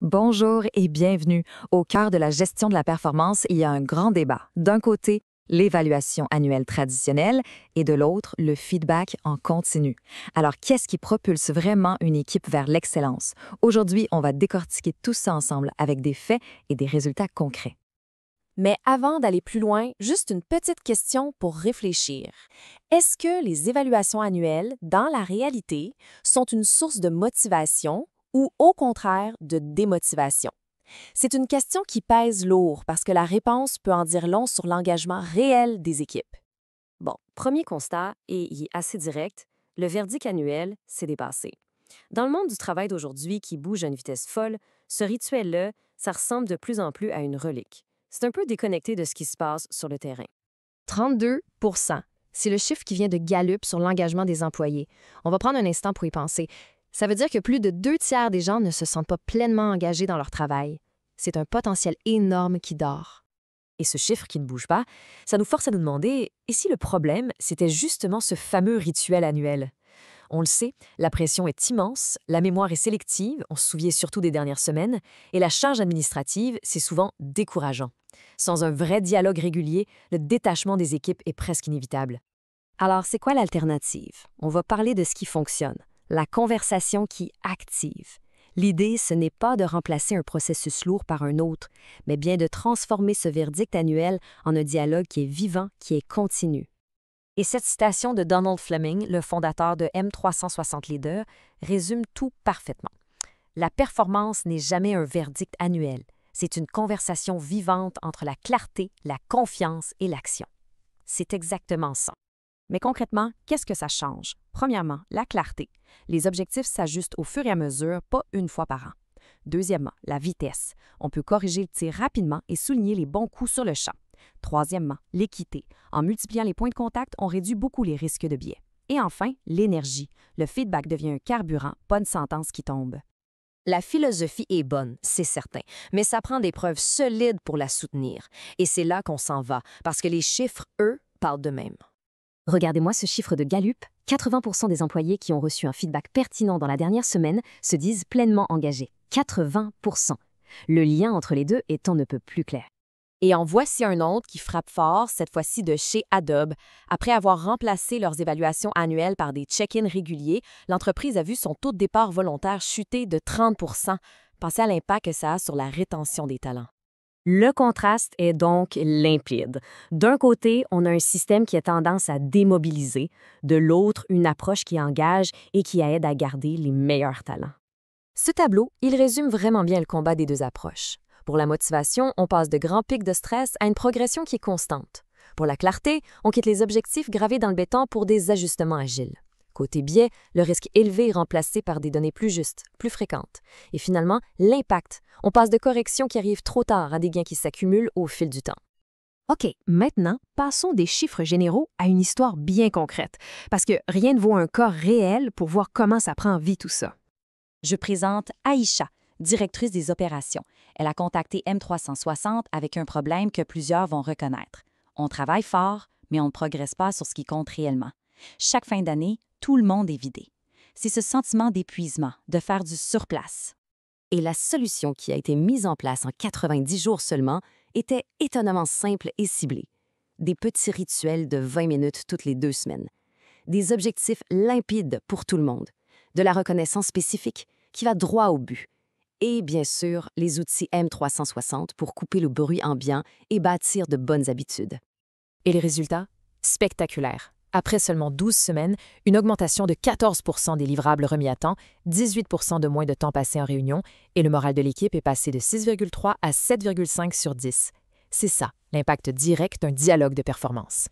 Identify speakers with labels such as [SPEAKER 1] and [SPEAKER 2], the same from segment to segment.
[SPEAKER 1] Bonjour et bienvenue. Au cœur de la gestion de la performance, il y a un grand débat. D'un côté, l'évaluation annuelle traditionnelle et de l'autre, le feedback en continu. Alors, qu'est-ce qui propulse vraiment une équipe vers l'excellence? Aujourd'hui, on va décortiquer tout ça ensemble avec des faits et des résultats concrets.
[SPEAKER 2] Mais avant d'aller plus loin, juste une petite question pour réfléchir. Est-ce que les évaluations annuelles, dans la réalité, sont une source de motivation ou au contraire de démotivation? C'est une question qui pèse lourd parce que la réponse peut en dire long sur l'engagement réel des équipes.
[SPEAKER 3] Bon, premier constat, et il est assez direct, le verdict annuel, c'est dépassé. Dans le monde du travail d'aujourd'hui qui bouge à une vitesse folle, ce rituel-là, ça ressemble de plus en plus à une relique. C'est un peu déconnecté de ce qui se passe sur le terrain.
[SPEAKER 2] 32 c'est le chiffre qui vient de Gallup sur l'engagement des employés. On va prendre un instant pour y penser. Ça veut dire que plus de 2 tiers des gens ne se sentent pas pleinement engagés dans leur travail. C'est un potentiel énorme qui dort.
[SPEAKER 3] Et ce chiffre qui ne bouge pas, ça nous force à nous demander, et si le problème, c'était justement ce fameux rituel annuel? On le sait, la pression est immense, la mémoire est sélective, on se souvient surtout des dernières semaines, et la charge administrative, c'est souvent décourageant. Sans un vrai dialogue régulier, le détachement des équipes est presque inévitable.
[SPEAKER 4] Alors, c'est quoi l'alternative? On va parler de ce qui fonctionne, la conversation qui active. L'idée, ce n'est pas de remplacer un processus lourd par un autre, mais bien de transformer ce verdict annuel en un dialogue qui est vivant, qui est continu.
[SPEAKER 3] Et cette citation de Donald Fleming, le fondateur de M360 Leader, résume tout parfaitement. La performance n'est jamais un verdict annuel. C'est une conversation vivante entre la clarté, la confiance et l'action. C'est exactement ça. Mais concrètement, qu'est-ce que ça change? Premièrement, la clarté. Les objectifs s'ajustent au fur et à mesure, pas une fois par an. Deuxièmement, la vitesse. On peut corriger le tir rapidement et souligner les bons coups sur le champ. Troisièmement, l'équité. En multipliant les points de contact, on réduit beaucoup les risques de biais. Et enfin, l'énergie. Le feedback devient un carburant, pas une sentence qui tombe.
[SPEAKER 5] La philosophie est bonne, c'est certain, mais ça prend des preuves solides pour la soutenir. Et c'est là qu'on s'en va, parce que les chiffres, eux, parlent d'eux-mêmes.
[SPEAKER 4] Regardez-moi ce chiffre de Gallup. 80% des employés qui ont reçu un feedback pertinent dans la dernière semaine se disent pleinement engagés. 80%. Le lien entre les deux est on ne peut plus clair.
[SPEAKER 2] Et en voici un autre qui frappe fort, cette fois-ci de chez Adobe. Après avoir remplacé leurs évaluations annuelles par des check-ins réguliers, l'entreprise a vu son taux de départ volontaire chuter de 30 Pensez à l'impact que ça a sur la rétention des talents.
[SPEAKER 4] Le contraste est donc limpide. D'un côté, on a un système qui a tendance à démobiliser, de l'autre, une approche qui engage et qui aide à garder les meilleurs talents.
[SPEAKER 3] Ce tableau, il résume vraiment bien le combat des deux approches. Pour la motivation, on passe de grands pics de stress à une progression qui est constante. Pour la clarté, on quitte les objectifs gravés dans le béton pour des ajustements agiles. Côté biais, le risque élevé est remplacé par des données plus justes, plus fréquentes. Et finalement, l'impact. On passe de corrections qui arrivent trop tard à des gains qui s'accumulent au fil du temps.
[SPEAKER 2] OK, maintenant, passons des chiffres généraux à une histoire bien concrète, parce que rien ne vaut un cas réel pour voir comment ça prend vie tout ça.
[SPEAKER 1] Je présente Aïcha, directrice des opérations. Elle a contacté M360 avec un problème que plusieurs vont reconnaître. On travaille fort, mais on ne progresse pas sur ce qui compte réellement. Chaque fin d'année, tout le monde est vidé. C'est ce sentiment d'épuisement, de faire du surplace.
[SPEAKER 4] Et la solution qui a été mise en place en 90 jours seulement était étonnamment simple et ciblée. Des petits rituels de 20 minutes toutes les 2 semaines. Des objectifs limpides pour tout le monde. De la reconnaissance spécifique qui va droit au but. Et bien sûr, les outils M360 pour couper le bruit ambiant et bâtir de bonnes habitudes.
[SPEAKER 2] Et les résultats? Spectaculaires. Après seulement 12 semaines, une augmentation de 14 des livrables remis à temps, 18 de moins de temps passé en réunion, et le moral de l'équipe est passé de 6,3 à 7,5 sur 10. C'est ça, l'impact direct d'un dialogue de performance.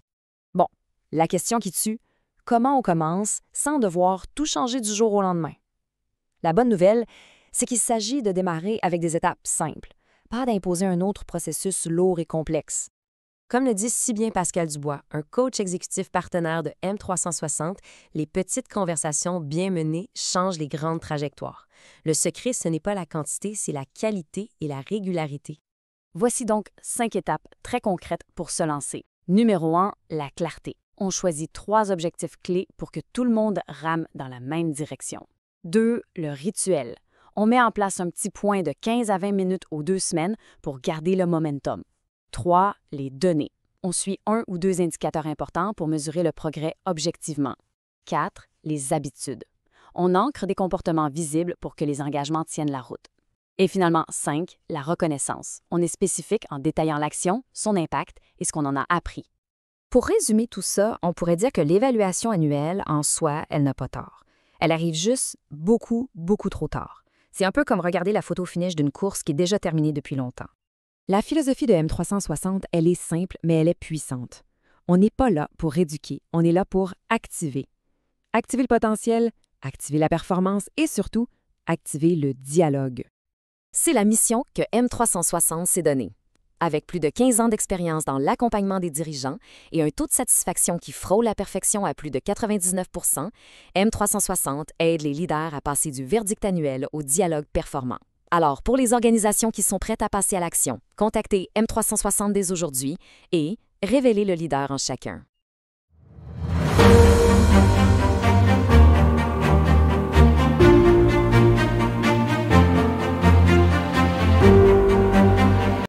[SPEAKER 1] Bon, la question qui tue, comment on commence sans devoir tout changer du jour au lendemain? La bonne nouvelle, c'est qu'il s'agit de démarrer avec des étapes simples, pas d'imposer un autre processus lourd et complexe. Comme le dit si bien Pascal Dubois, un coach exécutif partenaire de M360, les petites conversations bien menées changent les grandes trajectoires. Le secret, ce n'est pas la quantité, c'est la qualité et la régularité. Voici donc 5 étapes très concrètes pour se lancer. Numéro 1, la clarté. On choisit 3 objectifs clés pour que tout le monde rame dans la même direction. 2, le rituel.
[SPEAKER 6] On met en place un petit point de 15 à 20 minutes aux 2 semaines pour garder le momentum. 3. Les données. On suit 1 ou 2 indicateurs importants pour mesurer le progrès objectivement. 4. Les habitudes. On ancre des comportements visibles pour que les engagements tiennent la route. Et finalement, 5. La reconnaissance. On est spécifique en détaillant l'action, son impact et ce qu'on en a appris.
[SPEAKER 5] Pour résumer tout ça, on pourrait dire que l'évaluation annuelle, en soi, elle n'a pas tort. Elle arrive juste beaucoup, beaucoup trop tard. C'est un peu comme regarder la photo finish d'une course qui est déjà terminée depuis longtemps.
[SPEAKER 2] La philosophie de M360, elle est simple, mais elle est puissante. On n'est pas là pour éduquer, on est là pour activer. Activer le potentiel, activer la performance et surtout, activer le dialogue.
[SPEAKER 5] C'est la mission que M360 s'est donnée. Avec plus de 15 ans d'expérience dans l'accompagnement des dirigeants et un taux de satisfaction qui frôle la perfection à plus de 99 %, M360 aide les leaders à passer du verdict annuel au dialogue performant. Alors, pour les organisations qui sont prêtes à passer à l'action, contactez M360 dès aujourd'hui et révélez le leader en chacun.